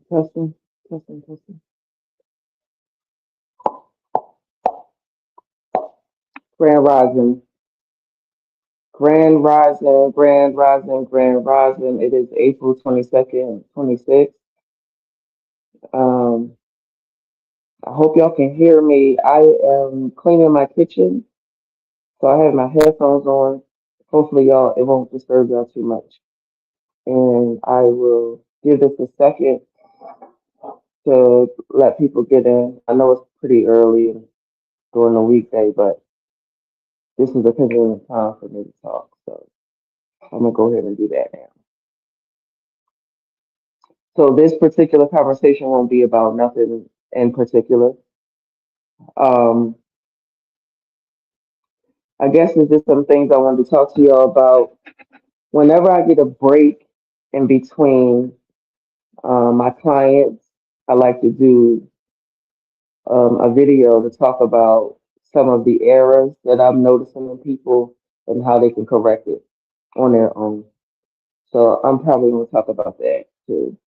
Testing, testing, testing. Grand Rising, Grand Rising, Grand Rising, Grand Rising. It is April 22nd, 26th. Um, I hope y'all can hear me. I am cleaning my kitchen, so I have my headphones on. Hopefully, y'all, it won't disturb y'all too much. And I will give this a second to let people get in. I know it's pretty early during the weekday, but this is a convenient time for me to talk. So I'm gonna go ahead and do that now. So this particular conversation won't be about nothing in particular. Um, I guess there's just some things I wanted to talk to y'all about. Whenever I get a break in between my clients, I like to do a video to talk about some of the errors that I'm noticing in people and how they can correct it on their own. So I'm probably going to talk about that too.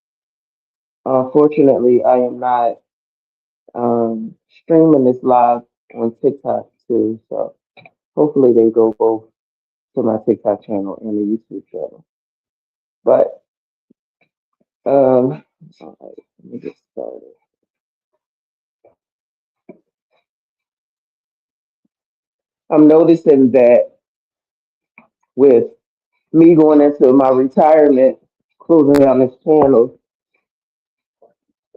Fortunately, I am not streaming this live on TikTok too. So hopefully they go both to my TikTok channel and the YouTube channel. But all right, let me get started. I'm noticing that with me going into my retirement, closing down this channel,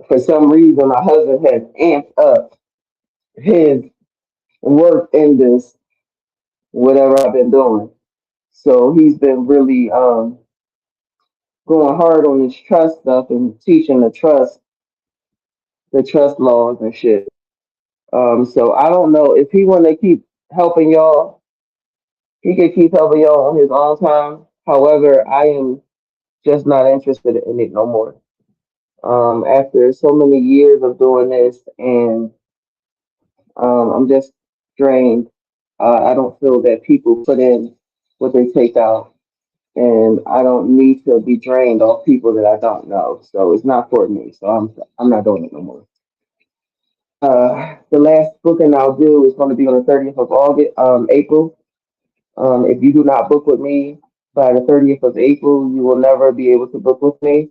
for some reason my husband has amped up his work in this whatever I've been doing. So he's been really going hard on this trust stuff and teaching the trust laws and shit. So I don't know if he want to keep helping y'all, he could keep helping y'all on his own time. However, I am just not interested in it no more. After so many years of doing this, and I'm just drained. I don't feel that people put in what they take out, and I don't need to be drained off people that I don't know. So it's not for me. So I'm not doing it no more. The last booking I'll do is going to be on the 30th of August, April. If you do not book with me by the 30th of April, you will never be able to book with me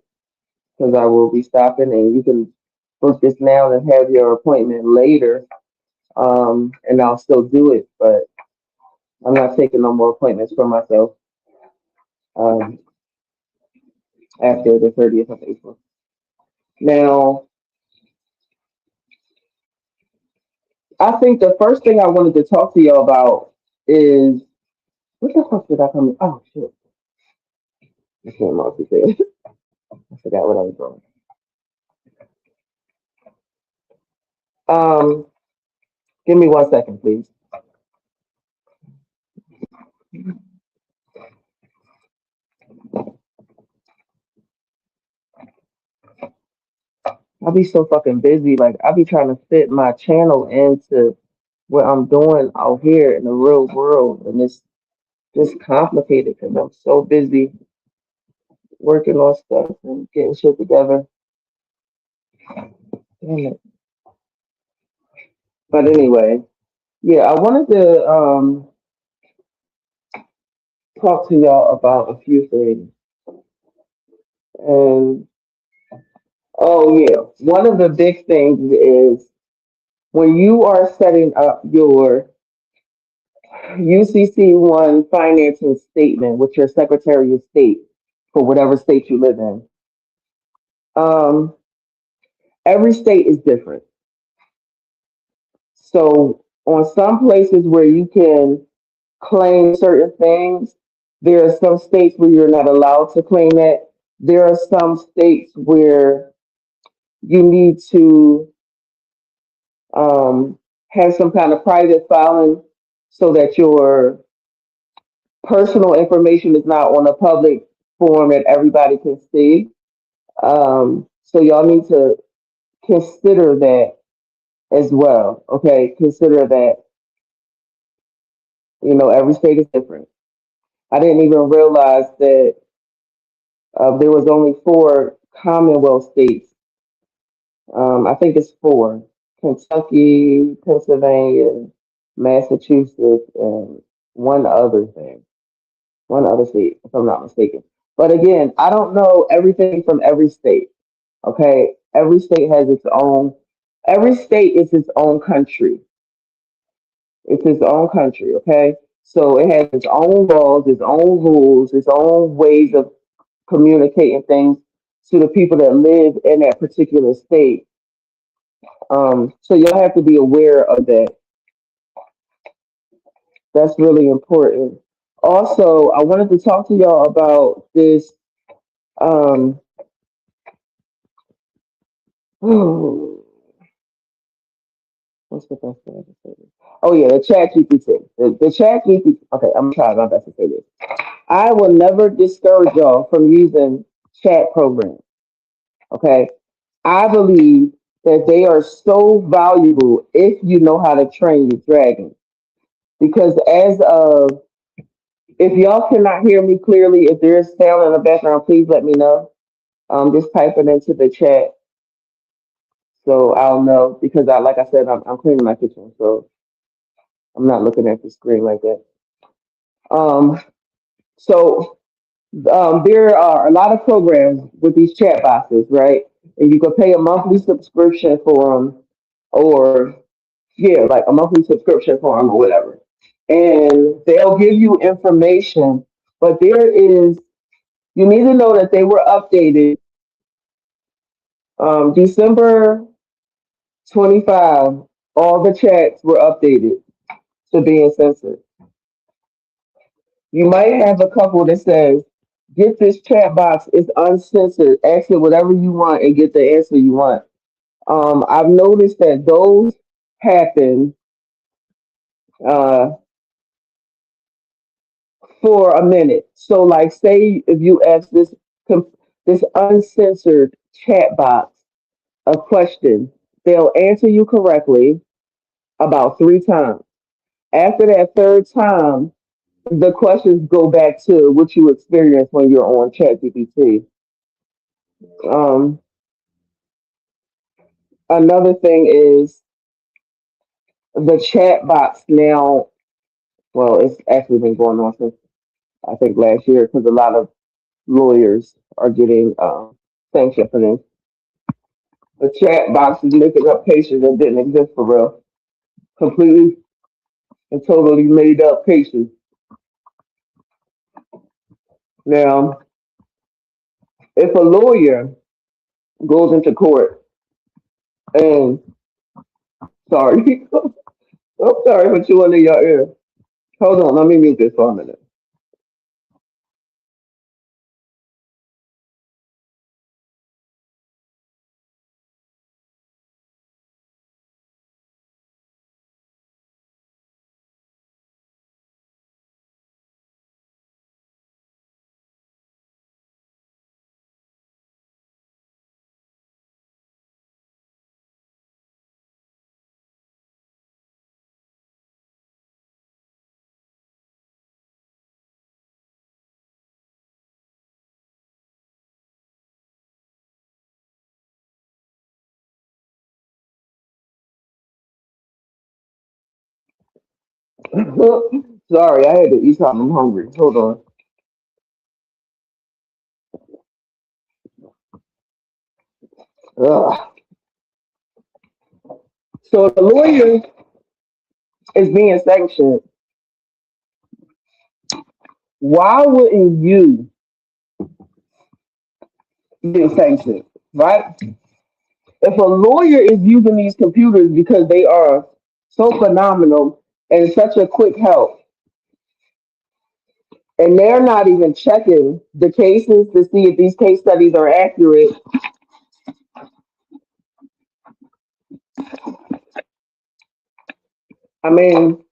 because I will be stopping, and you can book this now and have your appointment later. And I'll still do it, but I'm not taking no more appointments for myself um, after the 30th of April. Now, I think the first thing I wanted to talk to y'all about is what the fuck did I come? Oh shit, I can't multitask. I forgot what I was doing. Um, Give me 1 second, please. I'll be so fucking busy. Like I'll be trying to fit my channel into what I'm doing out here in the real world, and it's just complicated because I'm so busy working on stuff and getting shit together. Damn it. But anyway, yeah, I wanted to talk to y'all about a few things. And oh yeah, one of the big things is when you are setting up your UCC one financing statement with your Secretary of State for whatever state you live in. Um, every state is different. So on some places where you can claim certain things, there are some states where you're not allowed to claim it. There are some states where you need to have some kind of private filing so that your personal information is not on a public forum that everybody can see. So y'all need to consider that as well. Okay, consider that every state is different. I didn't even realize that there was only four Commonwealth states. I think it's four: Kentucky, Pennsylvania, Massachusetts, and one other thing, one other state, if I'm not mistaken. But again, I don't know everything from every state. Okay, every state has its own. Every state is its own country. It's its own country. Okay, so it has its own laws, its own rules, its own ways of communicating things to the people that live in that particular state. So you'll have to be aware of that. That's really important. Also, I wanted to talk to y'all about this. Um, what's the best way to say this? Oh yeah, the chat GPT. The chat GPT. Okay, I'm trying my best to say this. I will never discourage y'all from using chat programs. Okay, I believe that they are so valuable if you know how to train your dragon. Because as of, if y'all cannot hear me clearly, if there's sound in the background, please let me know. Just type it into the chat so I'll know. Because like I said, I'm cleaning my kitchen, so I'm not looking at the screen like that. Um, so there are a lot of programs with these chat boxes, right? And you can pay a monthly subscription for them, or yeah, like a monthly subscription for them or whatever. And they'll give you information, but you need to know that they were updated December 25. All the chats were updated to being censored. You might have a couple that says, get this chat box, it's uncensored, ask it whatever you want and get the answer you want. I've noticed that those happen uh, for a minute. So, like, say if you ask this uncensored chat box a question, they'll answer you correctly about three times. After that third time, the questions go back to what you experienced when you're on ChatGPT. Um, Another thing is the chat box now. Well, it's actually been going on since I think last year because a lot of lawyers are getting sanctioned for this. The chat box is making up cases that didn't exist for real, completely and totally made up cases. Now, if a lawyer goes into court and sorry, I'm sorry for chewing in your ear. Hold on, let me mute this for a minute. Sorry, I had to eat something. I'm hungry. Hold on. Ugh. So the lawyer is being sanctioned. Why wouldn't you get sanctioned? Right? If a lawyer is using these computers because they are so phenomenal and such a quick help, and they're not even checking the cases to see if these case studies are accurate, I mean,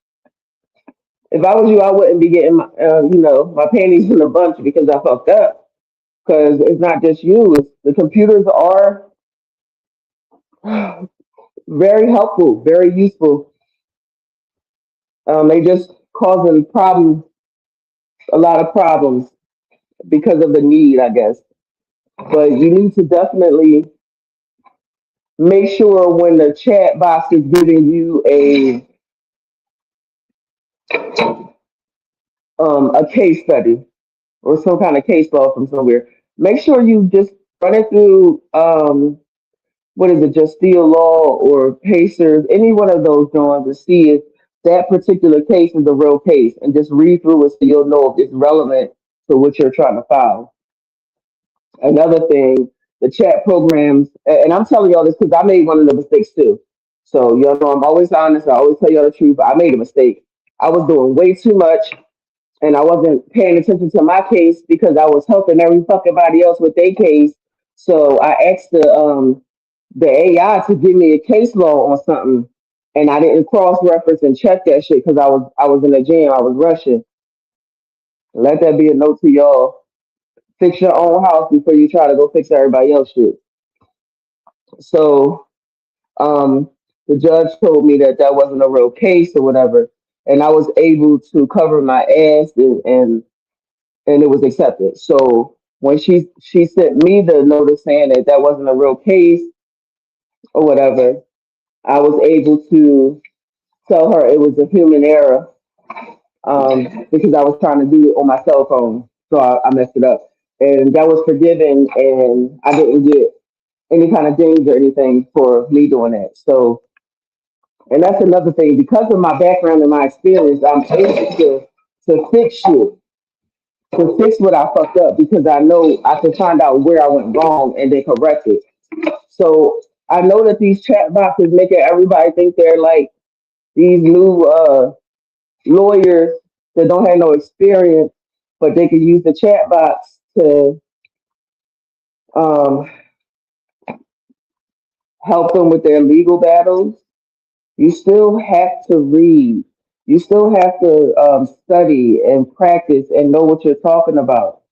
if I was you, I wouldn't be getting my panties in a bunch because I fucked up. Because it's not just you; it's, the computers are very helpful, very useful. They just causing problems a lot of problems because of the need, I guess. But you need to definitely make sure when the chat box is giving you a case study or some kind of case law from somewhere, make sure you just run it through what is it, Justeel Law or Pacers, any one of those joints to see if that particular case is a real case, and just read through it so you'll know if it's relevant to what you're trying to file. Another thing, the chat programs, and I'm telling y'all this because I made one of the mistakes too. So y'all know I'm always honest. I always tell y'all the truth. I made a mistake. I was doing way too much, and I wasn't paying attention to my case because I was helping every fucking body else with their case. So I asked the AI to give me a case law on something, and I didn't cross reference and check that shit because I was in the gym. I was rushing. Let that be a note to y'all. Fix your own house before you try to go fix everybody else's shit. So um, the judge told me that that wasn't a real case or whatever, and I was able to cover my ass and it was accepted. So when she sent me the notice saying that that wasn't a real case or whatever, I was able to tell her it was a human error because I was trying to do it on my cell phone, so I messed it up, and that was forgiven, and I didn't get any kind of dings or anything for me doing that. So, and that's another thing because of my background and my experience, I'm able to fix shit, to fix what I fucked up because I know I can find out where I went wrong and then correct it. So I know that these chat boxes making everybody think they're like these new lawyers that don't have no experience, but they can use the chat box to um, help them with their legal battles. You still have to read. You still have to study and practice and know what you're talking about.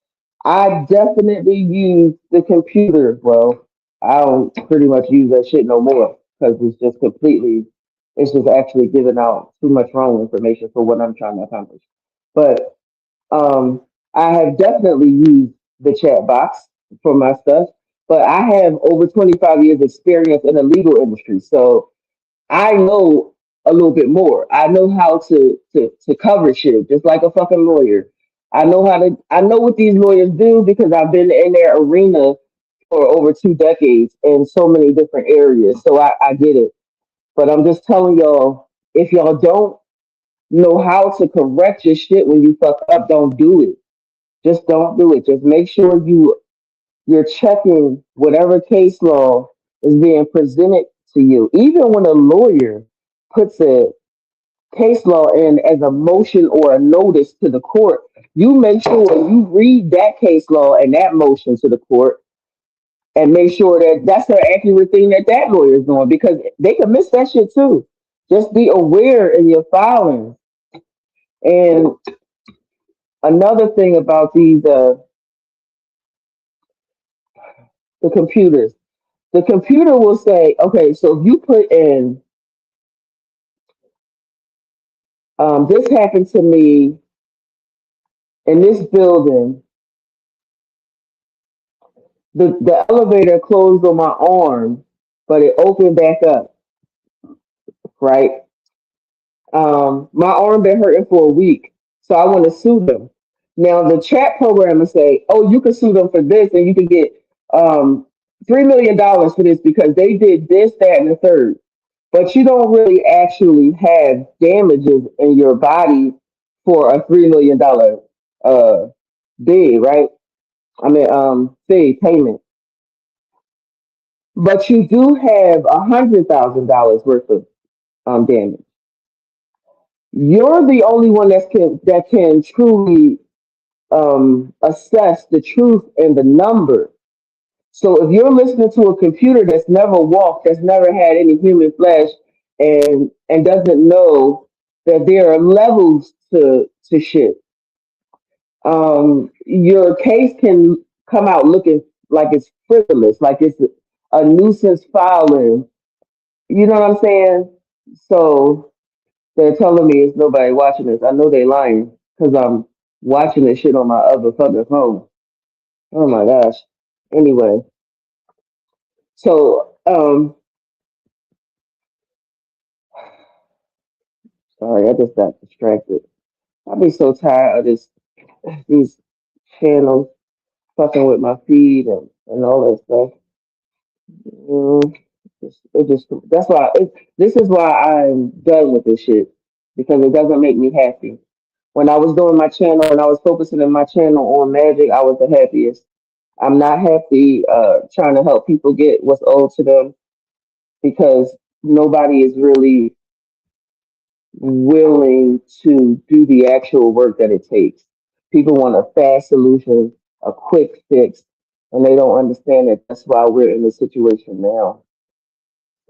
I definitely use the computer. Well, I don't pretty much use that shit no more because it's just actually giving out too much wrong information for what I'm trying to accomplish. But um, I have definitely used the chat box for my stuff, but I have over 25 years experience in the legal industry. So I know a little bit more. I know how to cover shit just like a fucking lawyer. I know what these lawyers do because I've been in their arena for over 2 decades in so many different areas. So I get it. But I'm just telling y'all, if y'all don't know how to correct your shit when you fuck up, don't do it. Just don't do it. Just make sure you're checking whatever case law is being presented to you. Even when a lawyer puts a case law in as a motion or a notice to the court, you make sure you read that case law and that motion to the court and make sure that that's the accurate thing that that lawyer is doing because they can miss that shit too. Just be aware in your filing. And another thing about the computers, the computer will say, okay, so if you put in, this happened to me in this building, the elevator closed on my arm, but it opened back up, right? My arm been hurting for a week, so I want to sue them. Now the chat program will say, "Oh, you can sue them for this, and you can get um, $3 million for this because they did this, that, and the third." But you don't really actually have damages in your body for a $3 million uh, bid, right? I mean, fee payment. But you do have $100,000 worth of damage. You're the only one that can truly assess the truth and the number. So if you're listening to a computer that's never walked, that's never had any human flesh, and doesn't know that there are levels to shit, your case can come out looking like it's frivolous, like it's a nuisance filing. You know what I'm saying? So they're telling me it's nobody watching this. I know they lying because watching this shit on my other fucking phone. Oh my gosh. Anyway, so sorry, I just got distracted. I be so tired of these channels fucking with my feed and all that stuff. Mm, it just that's why this is why I'm done with this shit because it doesn't make me happy. When I was doing my channel and I was focusing on my channel on magic, I was the happiest. I'm not happy trying to help people get what's owed to them because nobody is really willing to do the actual work that it takes. People want a fast solution, a quick fix, and they don't understand that that's why we're in this situation now.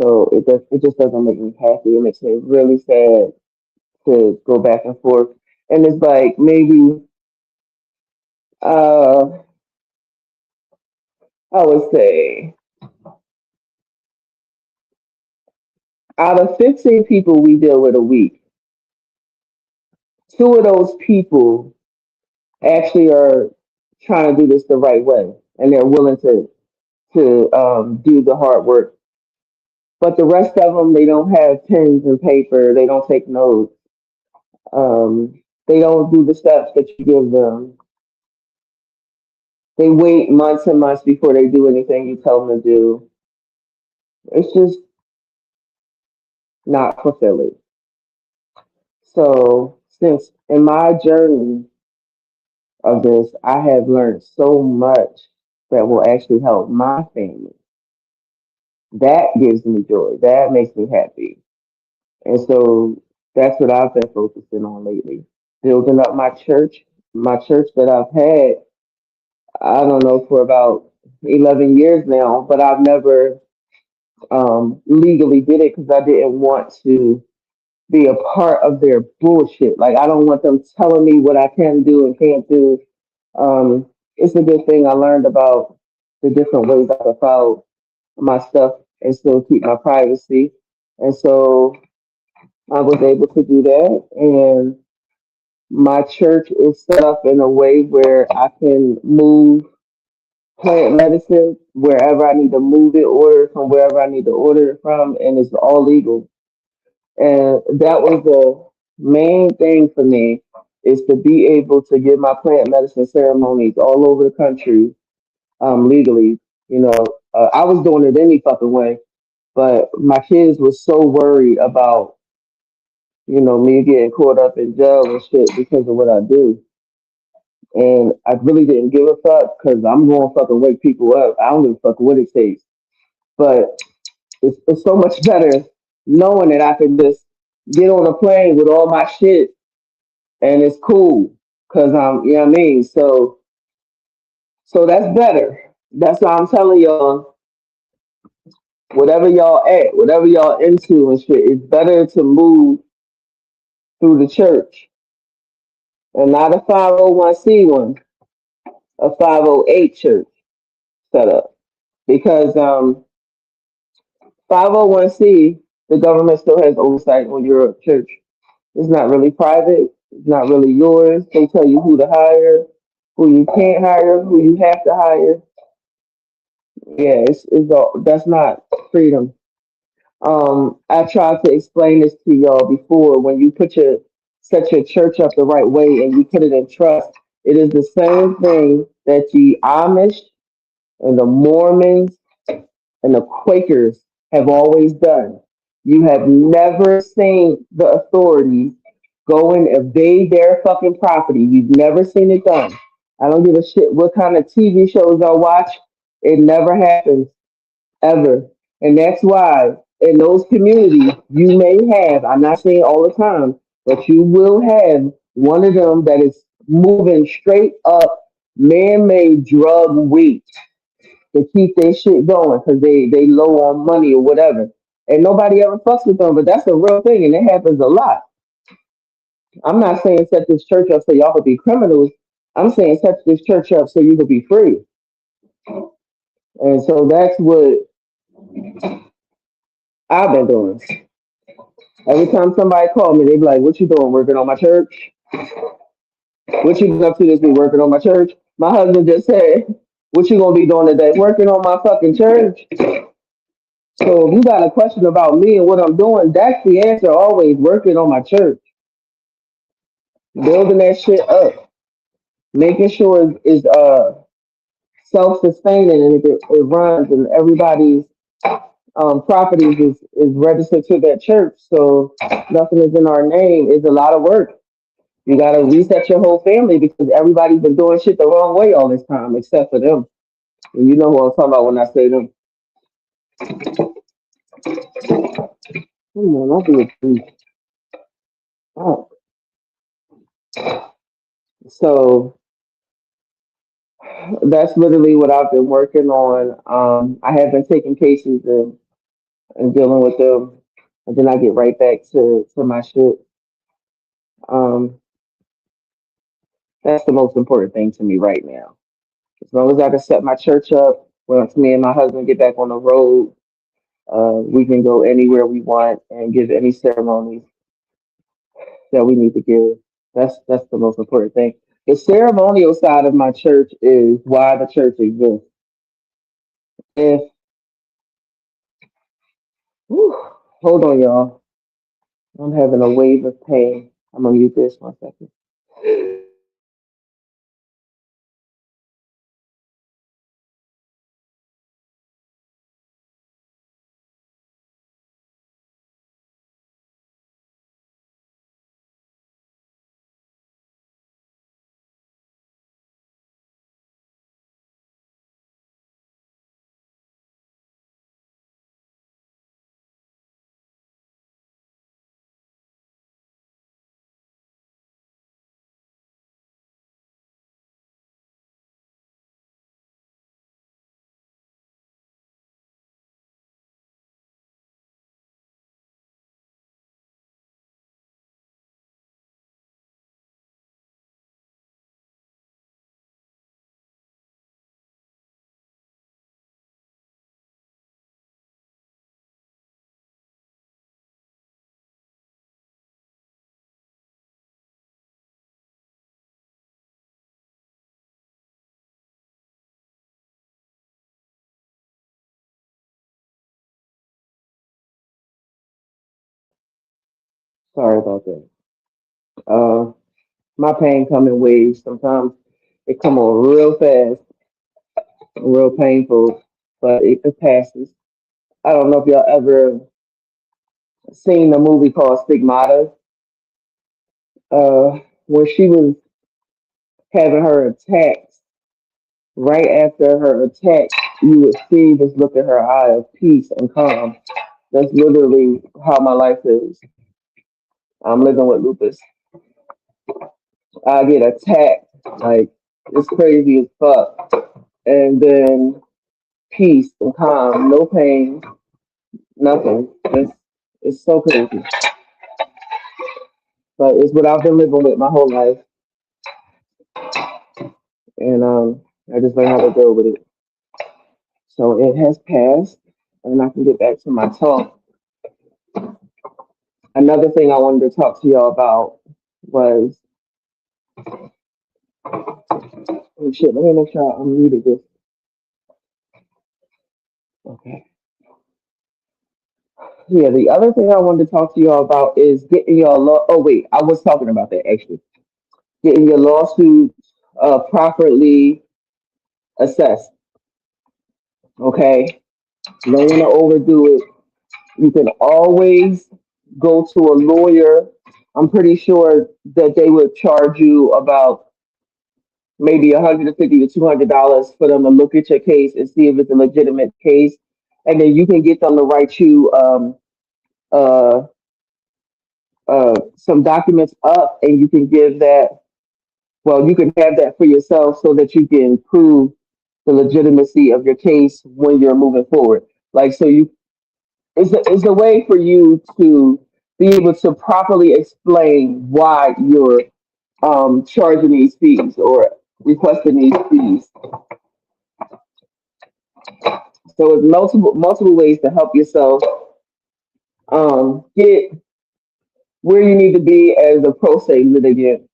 So it just doesn't make me happy. It makes me really sad to go back and forth. And it's like maybe uh I would say out of 15 people we deal with a week, two of those people actually are trying to do this the right way and they're willing to do the hard work. But the rest of them, they don't have pens and paper. They don't take notes. They don't do the steps that you give them. They wait months and months before they do anything you tell them to do. It's just not fulfilling. So, since in my journey of this, I have learned so much that will actually help my family. That gives me joy. That makes me happy. And so that's what I've been focusing on lately. Building up my church that I've had, I don't know, for about 11 years now, but I've never legally did it because I didn't want to be a part of their bullshit. Like, I don't want them telling me what I can do and can't do. It's a good thing I learned about the different ways I can file my stuff and still keep my privacy. And so I was able to do that. And my church is set up in a way where I can move plant medicine wherever I need to move it, order it from wherever I need to order it from, and it's all legal. And that was the main thing for me is to be able to get my plant medicine ceremonies all over the country legally. You know, I was doing it any fucking way, but my kids were so worried about me getting caught up in jail and shit because of what I do. And I really didn't give a fuck because I'm going to fucking wake people up. I don't give a fuck what it takes. But it's so much better knowing that I can just get on a plane with all my shit and it's cool because you know what I mean. So that's better. That's why I'm telling y'all, whatever y'all into and shit, it's better to move through the church and not a 501c1, a 508 church setup because 501c the government still has oversight on your church. It's not really private. It's not really yours. They tell you who to hire, who you can't hire, who you have to hire. Yeah, it's all that's not freedom. I tried to explain this to y'all before. When you set your church up the right way and you put it in trust, it is the same thing that the Amish and the Mormons and the Quakers have always done. You have never seen the authorities go and invade their fucking property. You've never seen it done. I don't give a shit what kind of TV shows I watch. It never happens ever. And that's why in those communities you may have, I'm not saying all the time, but you will have one of them that is moving straight up man-made drug wheat to keep their shit going because they low on money or whatever. And nobody ever fucks with them, but that's a real thing and it happens a lot. I'm not saying set this church up so y'all could be criminals. I'm saying set this church up so you could be free. And so that's what I've been doing. Every time somebody called me, they be like, "What you doing? Working on my church?" What you been up to this week? Working on my church? My husband just said, what you gonna be doing today? Working on my fucking church. So if you got a question about me and what I'm doing, that's the answer always. Working on my church, building that shit up, making sure it's self-sustaining and it runs and everybody's properties is registered to that church. So nothing is in our name is a lot of work. You got to reset your whole family because everybody's been doing shit the wrong way all this time, except for them. And you know who I'm talking about when I say them. Come on, don't be a thief. Oh. So that's literally what I've been working on. I have been taking cases and dealing with them, and then I get right back to my shit. Um, that's the most important thing to me right now. As long as I can set my church up, once me and my husband get back on the road, we can go anywhere we want and give any ceremonies that we need to give. That's the most important thing. The ceremonial side of my church is why the church exists. If whew, hold on, y'all, I'm having a wave of pain. I'm gonna mute this 1 second. Sorry about that. Uh, my pain come in waves. Sometimes it come on real fast, real painful, but it passes. I don't know if y'all ever seen a movie called Stigmata, where she was having her attacks. Right after her attack, you would see this look in her eye of peace and calm. That's literally how my life is. I'm living with lupus. I get attacked, like it's crazy as fuck, and then peace and calm, no pain, nothing. It's so crazy, but it's what I've been living with my whole life, and I just learned how to deal with it. So it has passed, and I can get back to my talk. Another thing I wanted to talk to y'all about was oh shit. Let me make sure I unmuted this. Okay. Yeah, the other thing I wanted to talk to y'all about is getting your law. Oh wait, I was talking about that actually. Getting your lawsuit properly assessed. Okay, you don't want to overdo it. You can always go to a lawyer. I'm pretty sure that they would charge you about maybe 150 to $200 for them to look at your case and see if it's a legitimate case, and then you can get them to write you uh, some documents up, and you can give that. Well, you can have that for yourself so that you can prove the legitimacy of your case when you're moving forward. Like, so you, it's a way for you to be able to properly explain why you're charging these fees or requesting these fees. So it's multiple ways to help yourself get where you need to be as a pro se litigant.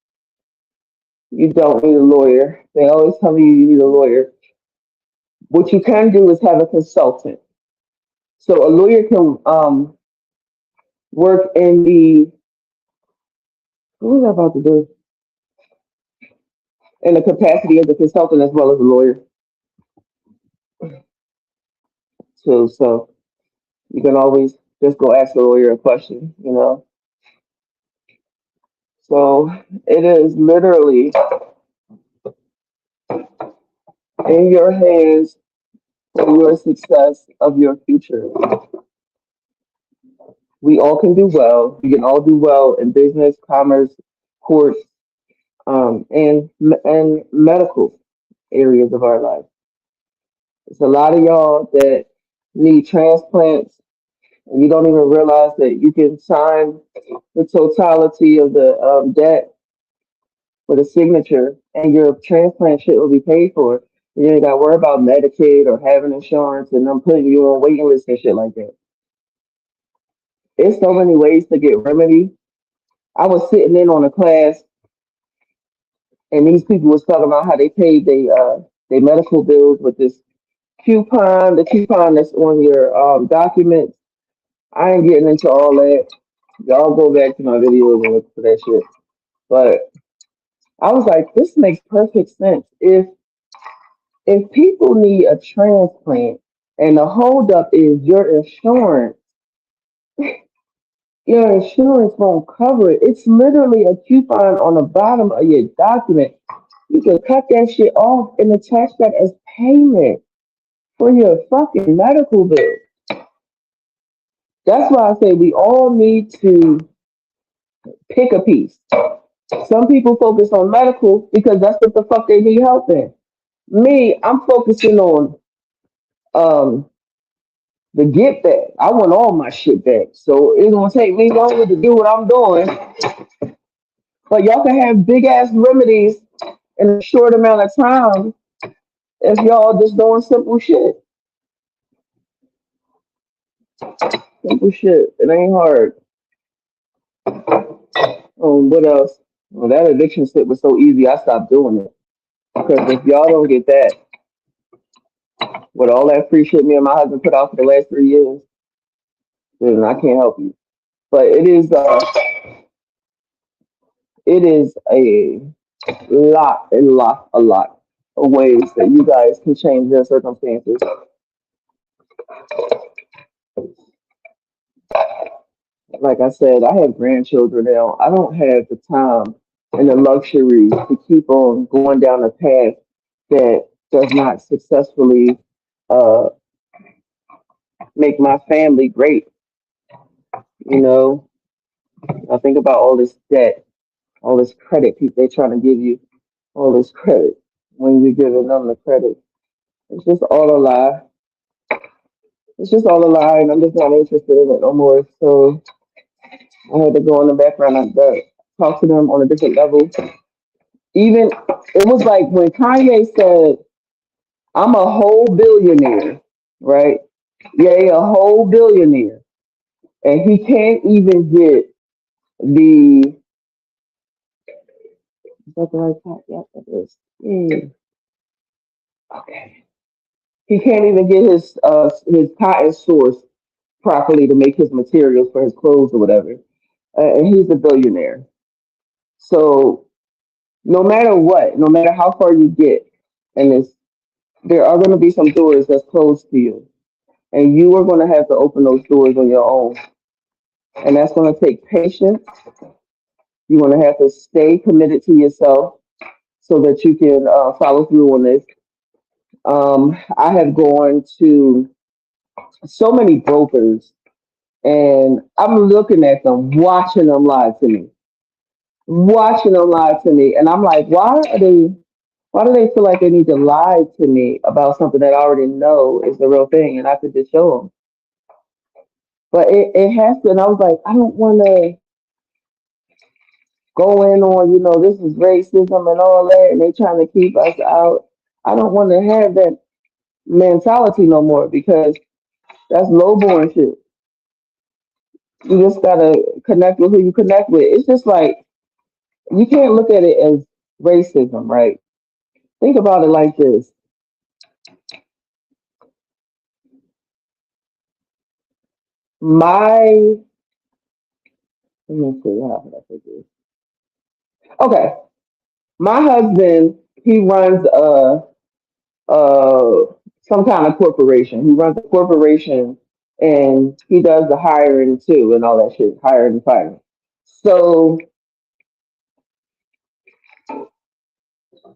You don't need a lawyer. They always tell you you need a lawyer. What you can do is have a consultant. So a lawyer can work in the what was I about to do? In the capacity as a consultant as well as a lawyer too. So you can always just go ask the lawyer a question, you know. So it is literally in your hands for your success of your future. We all can do well. We can all do well in business, commerce, courts, and medical areas of our life. It's a lot of y'all that need transplants, and you don't even realize that you can sign the totality of the debt with a signature, and your transplant shit will be paid for. You ain't got to worry about Medicaid or having insurance and them putting you on waiting lists and shit like that. There's so many ways to get remedy. I was sitting in on a class, and these people was talking about how they paid their medical bills with this coupon, the coupon that's on your documents. I ain't getting into all that. Y'all go back to my videos and look for that shit. But I was like, this makes perfect sense. If people need a transplant and the holdup is your insurance won't cover it. It's literally a coupon on the bottom of your document. You can cut that shit off and attach that as payment for your fucking medical bill. That's why I say we all need to pick a piece. Some people focus on medical because that's what the fuck they need help in. Me, I'm focusing on um the get back. I want all my shit back. So it's gonna take me longer to do what I'm doing. But y'all can have big ass remedies in a short amount of time if y'all just doing simple shit. Simple shit. It ain't hard. What else? Well, that addiction shit was so easy. I stopped doing it because if y'all don't get that, with all that free shit me and my husband put out for the last 3 years, then I can't help you. But it is a lot of ways that you guys can change your circumstances. Like I said, I have grandchildren now. I don't have the time and the luxury to keep on going down a path that does not successfully uh, make my family great. You know, I think about all this debt, all this credit people they're trying to give you, all this credit when you're giving them the credit. It's just all a lie. It's just all a lie, and I'm just not interested in it no more. So I had to go in the background and talk to them on a different level. Even it was like when Kanye said, "I'm a whole billionaire," right? Yeah, a whole billionaire, and he can't even get the. Is that the right part? Yep, that is. Yeah. Okay. He can't even get his cotton source properly to make his materials for his clothes or whatever, and he's a billionaire. So no matter what, no matter how far you get, and there are going to be some doors that's closed to you, and you are going to have to open those doors on your own, and that's going to take patience. You're going to have to stay committed to yourself so that you can follow through on this. I have gone to so many brokers, and I'm looking at them, watching them lie to me, and I'm like, why do they feel like they need to lie to me about something that I already know is the real thing, and I could just show them? But it has to, and I was like, I don't want to go in on, this is racism and all that, and they trying to keep us out. I don't want to have that mentality no more because that's lowborn shit. You just gotta connect with who you connect with. It's just like you can't look at it as racism, right? Think about it like this. My, let me see, how can I put this? Okay, my husband, he runs uh some kind of corporation. He runs a corporation and he does the hiring too and all that shit, hiring and firing. So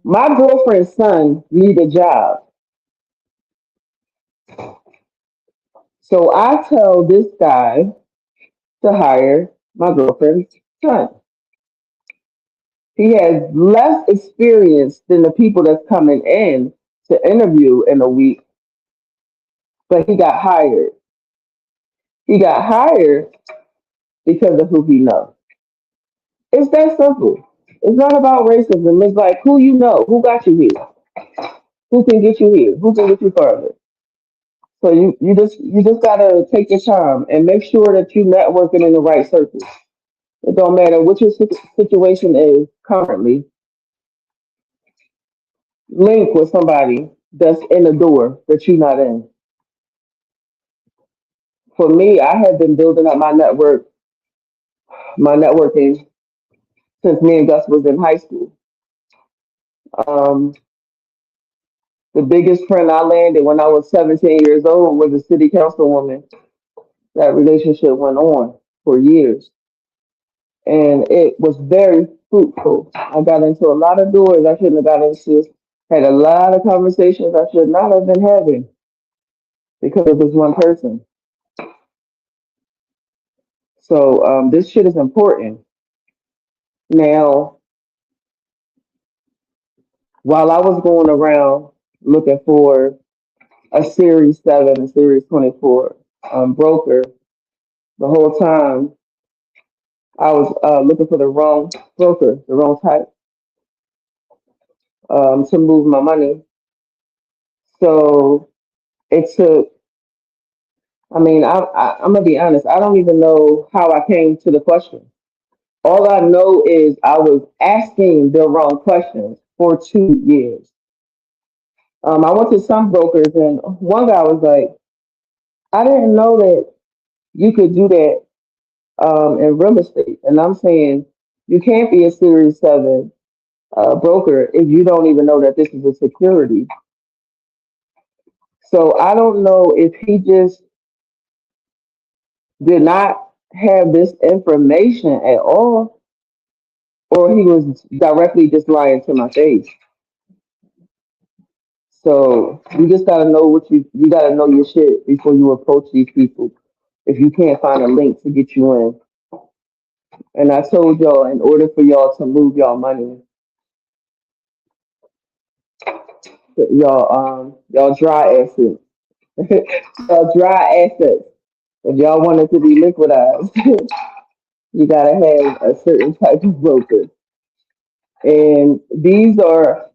my girlfriend's son need a job. So I tell this guy to hire my girlfriend's son. He has less experience than the people that's coming in to interview in a week, but he got hired. He got hired because of who he knows. It's that simple. It's not about racism. It's like who you know, who got you here, who can get you here, who can get you further. So you just gotta take your time and make sure that you networking in the right circles. It don't matter what your situation is currently. Link with somebody that's in the door that you're not in. For me, I have been building up my networking since me and Gus was in high school. Um, the biggest friend I landed when I was 17 years old was a city councilwoman. That relationship went on for years, and it was very fruitful. I got into a lot of doors I shouldn't have got into. Had a lot of conversations I should not have been having because of this one person. So this shit is important. Now, while I was going around looking for a Series 7, a Series 24 broker, the whole time I was looking for the wrong broker, the wrong type to move my money. So it took, I'm going to be honest, I don't even know how I came to the question. All I know is I was asking the wrong questions for 2 years. I went to some brokers, and one guy was like, I didn't know that you could do that in real estate. And I'm saying you can't be a Series 7 broker if you don't even know that this is a security. So I don't know if he just did not have this information at all, or he was directly just lying to my face. So you just gotta know you gotta know your shit before you approach these people. If you can't find a link to get you in, and I told y'all, in order for y'all to move y'all money, y'all dry assets, y'all dry assets. If y'all want it to be liquidized, you gotta have a certain type of broker. And these are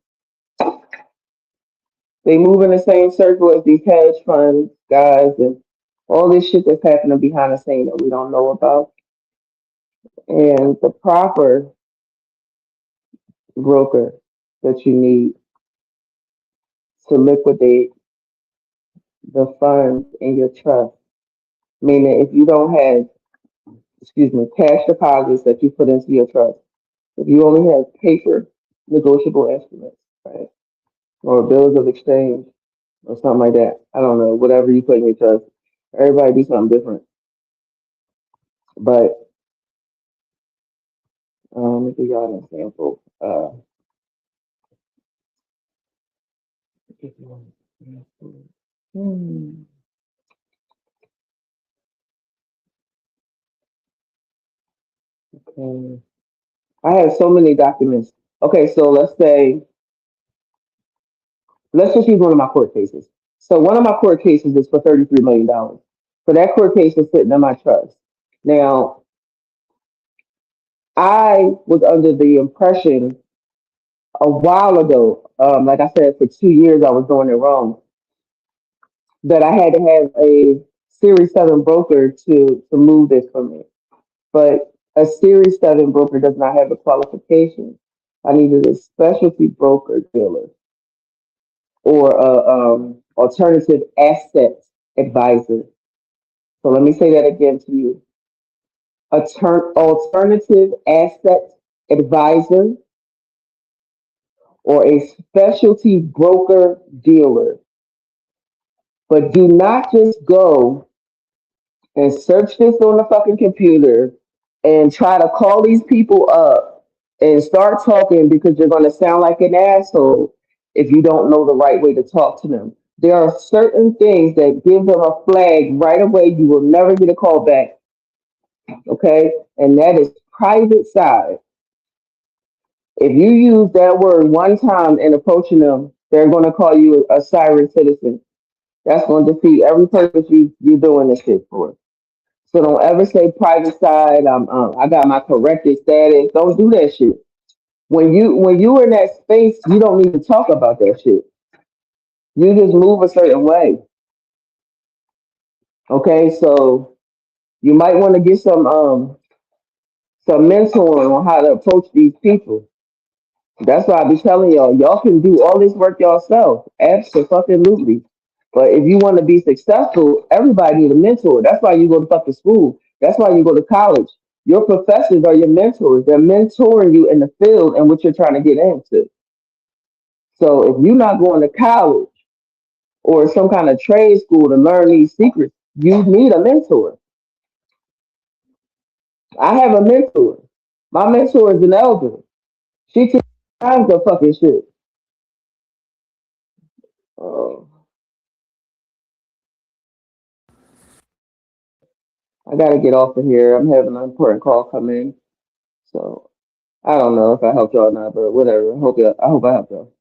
they move in the same circle as these hedge funds guys and all this shit that's happening behind the scene that we don't know about. And the proper broker that you need to liquidate the funds in your trust. Meaning, if you don't have, excuse me, cash deposits that you put into your trust, if you only have paper negotiable instruments, right, or bills of exchange or something like that, I don't know, whatever you put in your trust, everybody do something different. But let me give y'all an example. Hmm, okay. I have so many documents. Okay, so let's just use one of my court cases. So one of my court cases is for $33 million. So that court case is sitting in my trust. Now, I was under the impression a while ago, like I said, for 2 years I was doing it wrong, that I had to have a Series 7 broker to move this for me. But a Series 7 broker does not have the qualifications. I needed a specialty broker dealer or a alternative asset advisor. So let me say that again to you. Alternative asset advisor or a specialty broker dealer. But do not just go and search this on the fucking computer and try to call these people up and start talking because you're going to sound like an asshole if you don't know the right way to talk to them. There are certain things that give them a flag right away. You will never get a call back, okay? And that is private side. If you use that word one time in approaching them, they're going to call you a siren citizen. That's going to defeat every purpose you're doing this shit for. So don't ever say private side. I got my corrected status. Don't do that shit. When you in that space, you don't need to talk about that shit. You just move a certain way. Okay, so you might want to get some mentoring on how to approach these people. That's why I be telling y'all, y'all can do all this work yourself. Absolutely. But if you want to be successful, everybody need a mentor. That's why you go to fucking school. That's why you go to college. Your professors are your mentors. They're mentoring you in the field and what you're trying to get into. So if you're not going to college or some kind of trade school to learn these secrets, you need a mentor. I have a mentor. My mentor is an elder. She teaches kinds of fucking shit. Uh, I gotta get off of here. I'm having an important call come in. So I don't know if I helped y'all or not, but whatever. I hope I helped y'all.